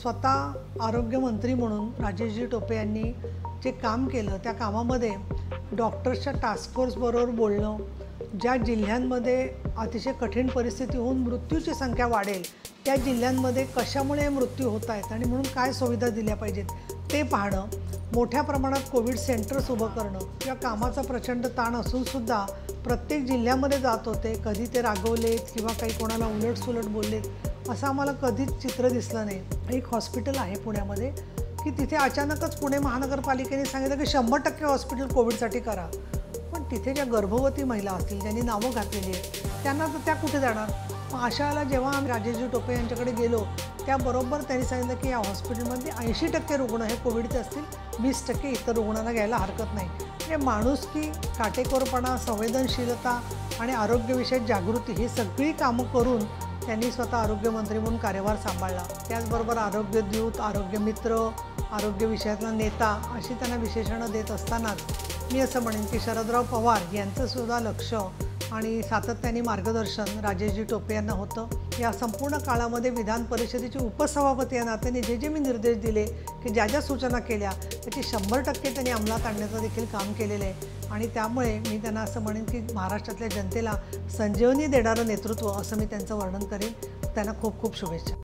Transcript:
स्वतः आरोग्यमंत्री म्हणून राजेशजी टोपे यांनी जे काम केलं त्या कामामध्ये डॉक्टर्सच्या टास्क फोर्सबरोबर बोलणं, ज्या जिल्ह्यांमध्ये अतिशय कठीण परिस्थिती होऊन मृत्यूची संख्या वाढेल त्या जिल्ह्यांमध्ये कशामुळे मृत्यू होत आहेत आणि म्हणून काय सुविधा दिल्या पाहिजेत ते पाहणं, मोठ्या प्रमाणात कोविड सेंटर्स उभं करणं किंवा कामाचा प्रचंड ताण असूनसुद्धा प्रत्येक जिल्ह्यामध्ये जात होते. कधी ते रागवलेत किंवा काही कोणाला उलटसुलट बोललेत असं आम्हाला कधीच चित्र दिसलं नाही. एक हॉस्पिटल आहे पुण्यामध्ये की तिथे अचानकच पुणे महानगरपालिकेने सांगितलं की 100% हॉस्पिटल कोविडसाठी करा. पण तिथे ज्या गर्भवती महिला असतील ज्यांनी नावं घातलेली आहेत त्यांना तर त्या कुठे जाणार. मग अशाला जेव्हा आम्ही राजेशजी टोपे यांच्याकडे गेलो त्याबरोबर त्यांनी सांगितलं की या हॉस्पिटलमध्ये 80% रुग्ण हे कोविडचे असतील, 20% इतर रुग्णांना घ्यायला हरकत नाही. म्हणजे माणुसकी, काटेकोरपणा, संवेदनशीलता आणि आरोग्यविषयक जागृती ही सगळी कामं करून त्यांनी स्वतः आरोग्यमंत्री म्हणून कार्यभार सांभाळला. त्याचबरोबर आरोग्यदूत, आरोग्यमित्र, आरोग्य विषयातला नेता अशी त्यांना विशेषणं देत असतानाच मी असं म्हणेन की शरदराव पवार यांचंसुद्धा लक्ष आणि सातत्याने मार्गदर्शन राजेशजी टोपे यांना होतं. या संपूर्ण काळामध्ये विधान परिषदेचे उपसभापती या नात्याने जे जे मी निर्देश दिले की ज्या ज्या सूचना केल्या त्याची 100% त्यांनी अंमलात आणण्याचं देखील काम केलेलं आहे. आणि त्यामुळे मी त्यांना असं म्हणेन की महाराष्ट्रातल्या जनतेला संजीवनी देणारं नेतृत्व असं मी त्यांचं वर्णन करेन. त्यांना खूप खूप शुभेच्छा.